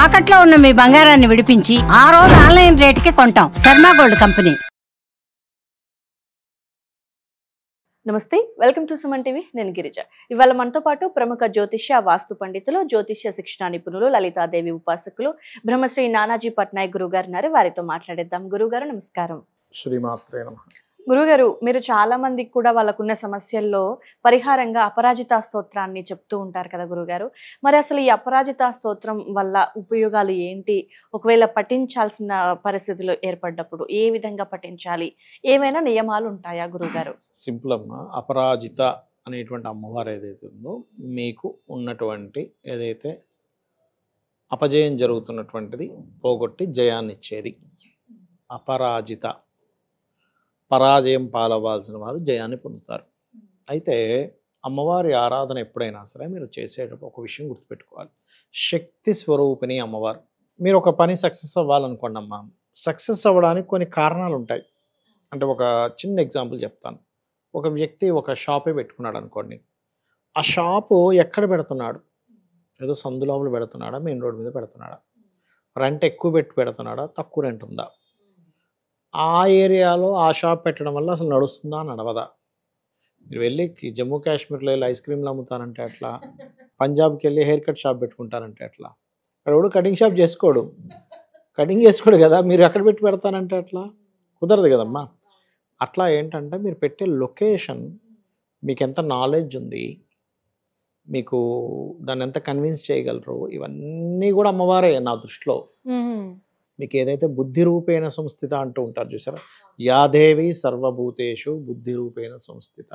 తాకట్లో ఉన్న మీ బంగారాన్ని విడిపించి ఆ రోజు ఆన్లైన్ రేటుకి కొంటాం. Sharma gold company. నమస్తే, వెల్కమ్ టు సుమన్ టీవీ. నేను గిరిజ. ఇవాళ మనతో పాటు ప్రముఖ జ్యోతిష్య వాస్తు పండితులు, జ్యోతిష్య శిక్షణ నిపుణులు, లలితాదేవి ఉపాసకులు బ్రహ్మశ్రీ నానాజీ పట్నాయక్ గురువు గారు ఉన్నారు. వారితో మాట్లాడేద్దాం. గురుగారు నమస్కారం. శ్రీమాత్రే నమః. గురుగారు, మీరు చాలా మందికి కూడా వాళ్ళకున్న సమస్యల్లో పరిహారంగా అపరాజిత స్తోత్రాన్ని చెప్తూ ఉంటారు కదా గురుగారు. మరి అసలు ఈ అపరాజిత స్తోత్రం వల్ల ఉపయోగాలు ఏంటి? ఒకవేళ పఠించాల్సిన పరిస్థితులు ఏర్పడ్డప్పుడు ఏ విధంగా పఠించాలి? ఏమైనా నియమాలు ఉంటాయా గురుగారు? సింపుల్ అమ్మ. అపరాజిత అనేటువంటి అమ్మవారు ఏదైతే ఉందో, మీకు ఉన్నటువంటి ఏదైతే అపజయం జరుగుతున్నటువంటిది పోగొట్టి జయాన్ని ఇచ్చేది అపరాజిత. పరాజయం పాలవ్వాల్సిన వారు జయాన్ని పొందుతారు. అయితే అమ్మవారి ఆరాధన ఎప్పుడైనా సరే మీరు చేసేటప్పుడు ఒక విషయం గుర్తుపెట్టుకోవాలి. శక్తి స్వరూపిణి అమ్మవారు. మీరు ఒక పని సక్సెస్ అవ్వాలనుకోండి అమ్మ, సక్సెస్ అవ్వడానికి కొన్ని కారణాలు ఉంటాయి. అంటే ఒక చిన్న ఎగ్జాంపుల్ చెప్తాను. ఒక వ్యక్తి ఒక షాపే పెట్టుకున్నాడు అనుకోండి. ఆ షాపు ఎక్కడ పెడుతున్నాడు? ఏదో సందులోపల పెడుతున్నాడా, మెయిన్ రోడ్ మీద పెడుతున్నాడా, రెంట్ ఎక్కువ పెట్టి పెడుతున్నాడా, తక్కువ రెంట్ ఉందా, ఆ ఏరియాలో ఆ షాప్ పెట్టడం వల్ల అసలు నడుస్తుందా నడవదా? మీరు వెళ్ళి జమ్మూ కాశ్మీర్లో వెళ్ళి ఐస్ క్రీమ్లు అమ్ముతారంటే ఎట్లా, పంజాబ్కి వెళ్ళి హెయిర్ కట్ షాప్ పెట్టుకుంటారంటే ఎట్లా? అక్కడ కూడా కటింగ్ షాప్ చేసుకోడు కదా, మీరు ఎక్కడ పెట్టి పెడతానంటే ఎట్లా? కుదరదు కదమ్మా. అట్లా ఏంటంటే మీరు పెట్టే లొకేషన్, మీకు ఎంత నాలెడ్జ్ ఉంది, మీకు దాన్ని ఎంత కన్విన్స్ చేయగలరు, ఇవన్నీ కూడా అమ్మవారే నా దృష్టిలో. మీకు ఏదైతే బుద్ధి రూపేణ సంస్థిత అంటూ ఉంటారు చూసారా, యాదేవి సర్వభూతేషు బుద్ధి రూపేణ సంస్థిత,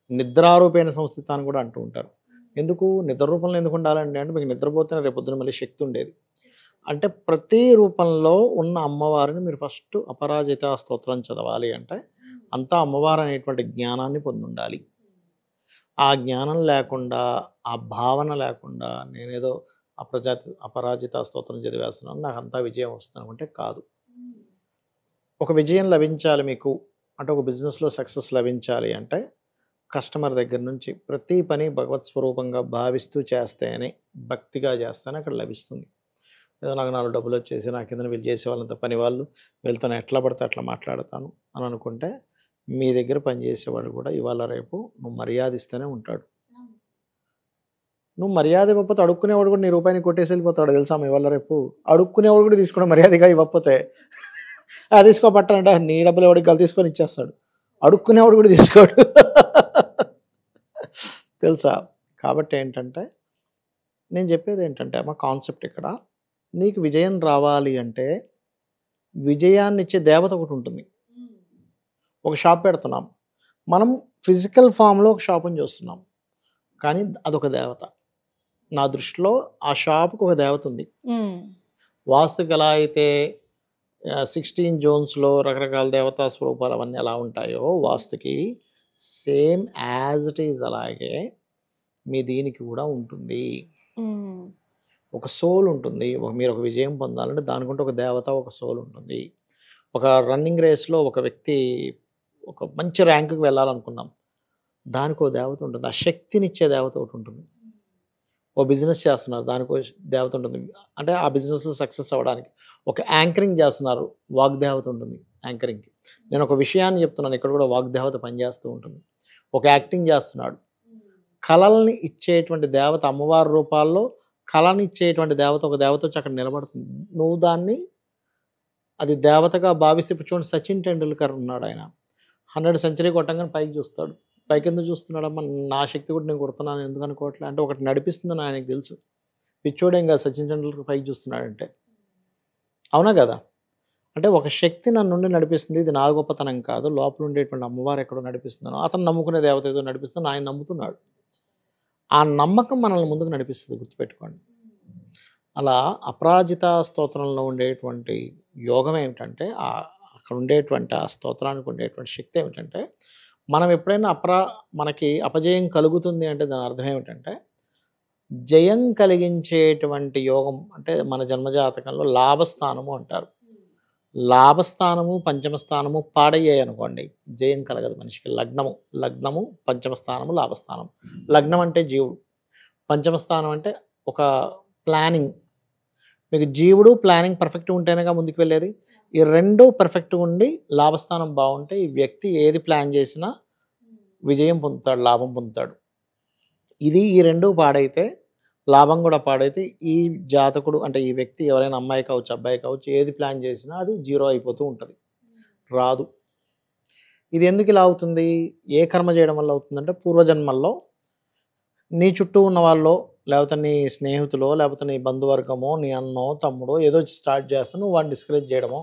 నిద్రారూపేణ సంస్థిత అని కూడా అంటూ ఉంటారు. ఎందుకు నిద్ర రూపంలో ఎందుకు ఉండాలండి అంటే, మీకు నిద్రపోతేనే రేపొద్దున మళ్ళీ శక్తి ఉండేది. అంటే ప్రతి రూపంలో ఉన్న అమ్మవారిని మీరు ఫస్ట్ అపరాజిత స్తోత్రం చదవాలి. అంటే అంతా అమ్మవారు అనేటువంటి జ్ఞానాన్ని పొంది ఉండాలి. ఆ జ్ఞానం లేకుండా, ఆ భావన లేకుండా నేనేదో అపరాజిత స్తోత్రం చదివేస్తున్నాను, నాకు అంతా విజయం వస్తుంది అనుకుంటే కాదు. ఒక విజయం లభించాలి మీకు అంటే, ఒక బిజినెస్లో సక్సెస్ లభించాలి అంటే కస్టమర్ దగ్గర నుంచి ప్రతి పని భగవత్ స్వరూపంగా భావిస్తూ చేస్తేనే, భక్తిగా చేస్తేనే అక్కడ లభిస్తుంది. ఏదో నాకు 4 డబ్బులు వచ్చేసి నా కింద వీళ్ళు చేసే వాళ్ళంత పని వాళ్ళు, వీళ్ళతో ఎట్లా పడితే అట్లా మాట్లాడతాను అని అనుకుంటే మీ దగ్గర పనిచేసేవాడు కూడా ఇవాళ రేపు నువ్వు మర్యాద ఇస్తూనే ఉంటాడు. నువ్వు మర్యాద ఇవ్వకపోతే అడుక్కునేవాడు కూడా నీ రూపాయిని కొట్టేసి వెళ్ళిపోతాడు తెలుసా. ఇవాళ రేపు అడుక్కునేవాడు కూడా తీసుకోవడం మర్యాదగా ఇవ్వకపోతే తీసుకోపట్టానంటే నీ డబ్బులు ఎవడికి గల తీసుకొని ఇచ్చేస్తాడు. అడుక్కునేవాడు కూడా తీసుకోడు తెలుసా. కాబట్టి ఏంటంటే నేను చెప్పేది ఏంటంటే మా కాన్సెప్ట్ ఇక్కడ, నీకు విజయం రావాలి అంటే విజయాన్ని ఇచ్చే దేవత ఒకటి ఉంటుంది. ఒక షాప్ పెడుతున్నాం మనం, ఫిజికల్ ఫామ్లో ఒక షాపుని చూస్తున్నాం, కానీ అదొక దేవత. నా దృష్టిలో ఆ షాప్కి ఒక దేవత ఉంది. వాస్తుకి ఎలా అయితే 16 జోన్స్లో రకరకాల దేవతా స్వరూపాలు అవన్నీ ఎలా ఉంటాయో, వాస్తుకి సేమ్ యాజ్ ఇట్ ఈజ్ అలాగే మీ దీనికి కూడా ఉంటుంది. ఒక సోల్ ఉంటుంది. మీరు ఒక విజయం పొందాలంటే దానికంటే ఒక దేవత, ఒక సోల్ ఉంటుంది. ఒక రన్నింగ్ రేస్లో ఒక వ్యక్తి ఒక మంచి ర్యాంకుకి వెళ్ళాలనుకున్నాం, దానికి ఒక దేవత ఉంటుంది. ఆ శక్తినిచ్చే దేవత ఒకటి ఉంటుంది. ఓ బిజినెస్ చేస్తున్నారు, దానికి దేవత ఉంటుంది. అంటే ఆ బిజినెస్లో సక్సెస్ అవ్వడానికి. ఒక యాంకరింగ్ చేస్తున్నారు, వాగ్దేవత ఉంటుంది యాంకరింగ్కి. నేను ఒక విషయాన్ని చెప్తున్నాను, ఇక్కడ కూడా వాగ్దేవత పనిచేస్తూ ఉంటుంది. ఒక యాక్టింగ్ చేస్తున్నాడు, కళల్ని ఇచ్చేటువంటి దేవత అమ్మవారి రూపాల్లో కళని ఇచ్చేటువంటి దేవత ఒక దేవత వచ్చి అక్కడ నిలబడుతుంది. నువ్వు దాన్ని అది దేవతగా భావిస్తే, ఇప్పుడు చూడండి సచిన్ టెండూల్కర్ ఉన్నాడు, ఆయన 100 సెంచరీ కొట్టంగానే పైకి చూస్తాడు. పైకి ఎందుకు చూస్తున్నాడమ్మా, నా శక్తి కూడా నేను కొడుతున్నాను ఎందుకు అనుకోవట్లే అంటే, ఒకటి నడిపిస్తుందని ఆయనకు తెలుసు. పిచ్చోడేం కాదు సచిన్ టెండూల్కర్ పైకి చూస్తున్నాడంటే, అవునా కదా. అంటే ఒక శక్తి నన్ను నుండి నడిపిస్తుంది, ఇది నా గొప్పతనం కాదు, లోపల ఉండేటువంటి అమ్మవారు ఎక్కడో నడిపిస్తున్నాను, అతను నమ్ముకునే దేవత ఏదో నడిపిస్తుంది, ఆయన నమ్ముతున్నాడు. ఆ నమ్మకం మనల్ని ముందుకు నడిపిస్తుంది, గుర్తుపెట్టుకోండి. అలా అపరాజిత స్తోత్రంలో ఉండేటువంటి యోగం ఏమిటంటే, అక్కడ ఉండేటువంటి ఆ స్తోత్రానికి ఉండేటువంటి శక్తి ఏమిటంటే, మనం ఎప్పుడైనా మనకి అపజయం కలుగుతుంది అంటే దాని అర్థం ఏమిటంటే, జయం కలిగించేటువంటి యోగం అంటే మన జన్మజాతకంలో లాభస్థానము అంటారు. లాభస్థానము పంచమస్థానము పాడయ్యాయి అనుకోండి, జయం కలగదు మనిషికి. లగ్నము పంచమస్థానము లాభస్థానం. లగ్నం అంటే జీవుడు, పంచమస్థానం అంటే ఒక ప్లానింగ్, మీకు జీవుడు ప్లానింగ్ పర్ఫెక్ట్గా ఉంటేనేగా ముందుకు వెళ్ళేది. ఈ రెండు పర్ఫెక్ట్గా ఉండి లాభస్థానం బాగుంటే ఈ వ్యక్తి ఏది ప్లాన్ చేసినా విజయం పొందుతాడు, లాభం పొందుతాడు. ఈ రెండు పాడైతే, లాభం కూడా పాడైతే ఈ జాతకుడు అంటే ఈ వ్యక్తి ఎవరైనా అమ్మాయి కావచ్చు అబ్బాయి కావచ్చు ఏది ప్లాన్ చేసినా అది జీరో అయిపోతూ ఉంటుంది, రాదు. ఇది ఎందుకు ఇలా అవుతుంది? ఏ కర్మ చేయడం వల్ల అవుతుందంటే పూర్వజన్మల్లో నీ చుట్టూ ఉన్న వాళ్ళు, లేకపోతే నీ స్నేహితులో, లేకపోతే నీ బంధువర్గమో, నీ అన్నో తమ్ముడో ఏదో స్టార్ట్ చేస్తాను వాడిని డిస్కరేజ్ చేయడమో,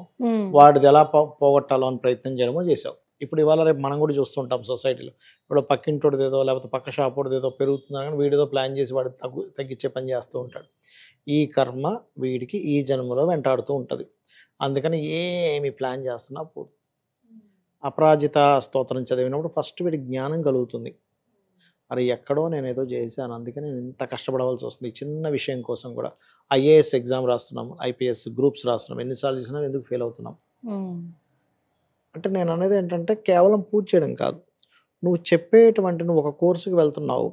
వాడిది ఎలా పోగొట్టాలో అని ప్రయత్నం చేయడమో చేసావు. ఇప్పుడు ఇవాళ రేపు మనం కూడా చూస్తుంటాం సొసైటీలో. ఇప్పుడు పక్కింటోడిది ఏదో లేకపోతే పక్క షాపోడిది ఏదో పెరుగుతుందని కానీ వీడిదో ప్లాన్ చేసి వాడు తగ్గించే పని చేస్తూ ఉంటాడు. ఈ కర్మ వీడికి ఈ జన్మలో వెంటాడుతూ ఉంటుంది. అందుకని ఏమి ప్లాన్ చేస్తున్నా పోదు. అపరాజిత స్తోత్రం చదివినప్పుడు ఫస్ట్ వీడికి జ్ఞానం కలుగుతుంది. అరే ఎక్కడో నేను ఏదో చేశాను, అందుకే నేను ఇంత కష్టపడవలసి వస్తుంది చిన్న విషయం కోసం కూడా. ఐఏఎస్ ఎగ్జామ్ రాస్తున్నాం, ఐపీఎస్ గ్రూప్స్ రాస్తున్నాం, ఎన్నిసార్లు చేసినా ఎందుకు ఫెయిల్ అవుతున్నాం అంటే నేను అనేది ఏంటంటే కేవలం పూర్తి చేయడం కాదు, నువ్వు ఒక కోర్సుకి వెళ్తున్నావు,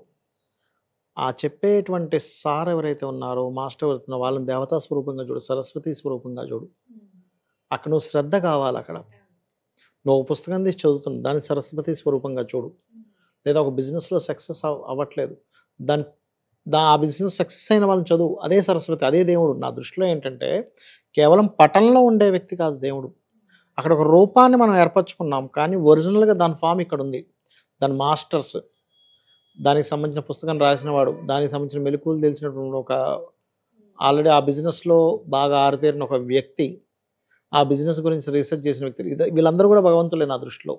ఆ చెప్పేటువంటి సార్ ఎవరైతే ఉన్నారో, మాస్టర్ ఎవరైతే వాళ్ళని దేవతా స్వరూపంగా చూడు, సరస్వతి స్వరూపంగా చూడు. అక్కడ నువ్వు శ్రద్ధ కావాలి. అక్కడ నువ్వు పుస్తకం తీసి చదువుతున్నావు, దాన్ని సరస్వతి స్వరూపంగా చూడు. లేదా ఒక బిజినెస్లో సక్సెస్ అవ్వట్లేదు, ఆ బిజినెస్ సక్సెస్ అయిన వాళ్ళని చదువు, అదే సరస్వతి, అదే దేవుడు. నా దృష్టిలో ఏంటంటే కేవలం పటంలో ఉండే వ్యక్తి కాదు దేవుడు. అక్కడ ఒక రూపాన్ని మనం ఏర్పరచుకున్నాం, కానీ ఒరిజినల్గా దాని ఫామ్ ఇక్కడ ఉంది. దాని మాస్టర్స్, దానికి సంబంధించిన పుస్తకం రాసినవాడు, దానికి సంబంధించిన మెలకువలు తెలిసినటువంటి ఒక ఆల్రెడీ ఆ బిజినెస్లో బాగా ఆరితేరిన ఒక వ్యక్తి, ఆ బిజినెస్ గురించి రీసెర్చ్ చేసిన వ్యక్తి, వీళ్ళందరూ కూడా భగవంతులే నా దృష్టిలో.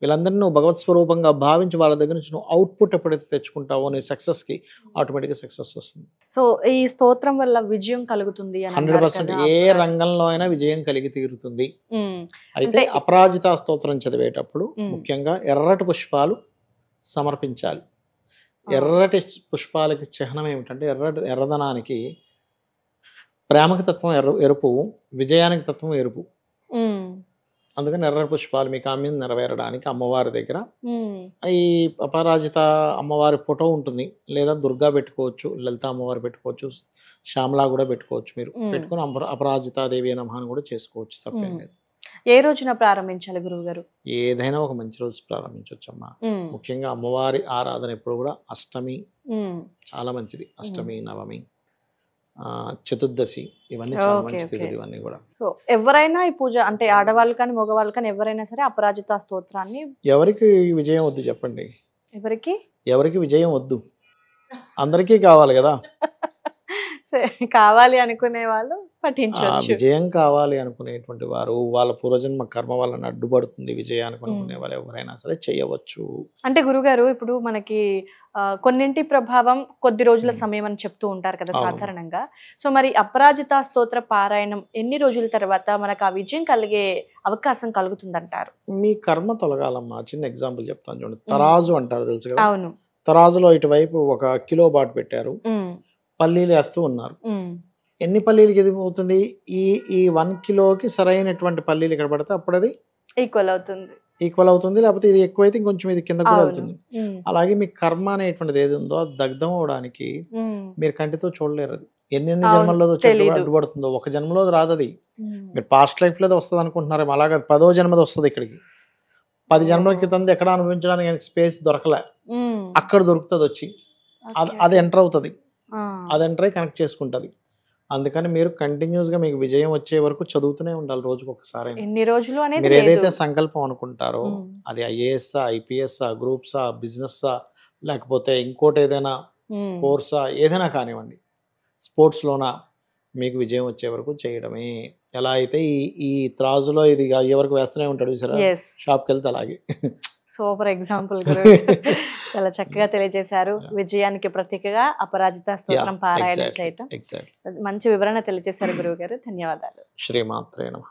వీళ్ళందరినీ నువ్వు భగవత్ స్వరూపంగా భావించి వాళ్ళ దగ్గర నుంచి నువ్వు అవుట్పుట్ ఎప్పుడైతే తెచ్చుకుంటావో నీ సక్సెస్కి ఆటోమేటిక్గా సక్సెస్ వస్తుంది. సో ఈ స్తోత్రం వల్ల విజయం కలుగుతుంది 100% ఏ రంగంలో అయినా విజయం కలిగి తీరుతుంది. అయితే అపరాజిత స్తోత్రం చదివేటప్పుడు ముఖ్యంగా ఎర్రటి పుష్పాలు సమర్పించాలి. ఎర్రటి పుష్పాలకి చిహ్నం ఏమిటంటే ఎర్రదనానికి ప్రేమకి తత్వం ఎరుపు, విజయానికి తత్వం ఎరుపు. అందుకని ఎర్ర పుష్పాలు మీ కామ్యం నెరవేరడానికి అమ్మవారి దగ్గర ఈ అపరాజిత అమ్మవారి ఫోటో ఉంటుంది, లేదా దుర్గా పెట్టుకోవచ్చు, లలిత అమ్మవారు పెట్టుకోవచ్చు, శ్యామలా కూడా పెట్టుకోవచ్చు. మీరు పెట్టుకుని అపరాజితాదేవి నమః అని కూడా చేసుకోవచ్చు, తప్పేం లేదు. ఏ రోజున ప్రారంభించాలి గురువు గారు? ఏదైనా ఒక మంచి రోజు ప్రారంభించవచ్చు అమ్మా. ముఖ్యంగా అమ్మవారి ఆరాధన ఎప్పుడు కూడా అష్టమి చాలా మంచిది. అష్టమి, నవమి, చతుర్దశి ఇవన్నీ చాలా మంచి తిథులు ఇవన్నీ కూడా. సో ఎవరైనా ఈ పూజ అంటే ఆడవాళ్ళు కానీ మగవాళ్ళు కానీ ఎవరైనా సరే అపరాజిత స్తోత్రాన్ని. ఎవరికి విజయం వద్దు చెప్పండి? ఎవరికి విజయం వద్దు? అందరికీ కావాలి కదా. కావాలి అనుకునే వాళ్ళు పఠించవచ్చు. విజయం కావాలి అనుకునేటువంటి వారు, వాళ్ళ పూర్వజన్మ కర్మ వాళ్ళని అడ్డుపడుతుంది విజయానికి అనుకునే వాళ్ళు ఎవరైనా సరే చేయవచ్చు. అంటే గురుగారు ఇప్పుడు మనకి కొన్నింటి ప్రభావం కొద్ది రోజుల సమయం అని చెప్తూ ఉంటారు కదా సాధారణంగా. సో మరి అపరాజిత స్తోత్ర పారాయణం ఎన్ని రోజుల తర్వాత మనకు ఆ విజయం కలిగే అవకాశం కలుగుతుందంటారు? మీ కర్మ తొలగాలమ్మా. చిన్న ఎగ్జాంపుల్ చెప్తాను చూడండి. తరాజు అంటారు తెలుసు కదా. అవును. తరాజులో ఇటువైపు 1 కిలో బాట్ పెట్టారు, పల్లీలు వేస్తూ ఉన్నారు. ఎన్ని పల్లీలకి ఇది అవుతుంది? ఈ 1 కిలోకి సరైనటువంటి పల్లీలు ఇక్కడ పడితే అప్పుడు అది ఈక్వల్ అవుతుంది. లేకపోతే ఇది ఎక్కువైతే ఇంకొంచెం ఇది కింద కూడా వెళ్తుంది. అలాగే మీ కర్మ అనేటువంటిది ఏది ఉందో అది దగ్ధం అవడానికి మీరు కంటితో చూడలేరు. అది ఎన్ని జన్మల్లో అడ్డుపడుతుందో. ఒక జన్మలో రాదు అది. మీరు పాస్ట్ లైఫ్ లో వస్తుంది అనుకుంటున్నారు, అలాగే 10వ జన్మది వస్తుంది ఇక్కడికి. 10 జన్మల క్రితం ఎక్కడ అనుభవించడానికి స్పేస్ దొరకలే, అక్కడ దొరుకుతుంది వచ్చి. అది ఎంటర్ అవుతుంది, అది ఎంటర్ అయి కనెక్ట్ చేసుకుంటుంది. అందుకని మీరు కంటిన్యూస్ గా మీకు విజయం వచ్చే వరకు చదువుతూనే ఉండాలి రోజుకు ఒకసారి. ఎన్ని రోజులు అనేది మీరు ఏదైతే సంకల్పం అనుకుంటారో అది ఐఏఎస్, ఐపీఎస్, గ్రూప్స్, బిజినెస్, లేకపోతే ఇంకోటి ఏదైనా కోర్సా, ఏదైనా కానివ్వండి, స్పోర్ట్స్ లోనా, మీకు విజయం వచ్చే వరకు చేయడమే. ఎలా అయితే ఈ త్రాజులో ఇది ఎవరికి వేస్తూనే ఉంటాడు షాప్కి వెళ్తే అలాగే. సూపర్ ఎగ్జాంపుల్ చాలా చక్కగా తెలియజేశారు. విజయానికి ప్రతీకగా అపరాజిత స్తోత్రం పారాయణం చేయటం మంచి వివరణ తెలియజేశారు గురువు గారు. ధన్యవాదాలు. శ్రీమాత్రే నమః.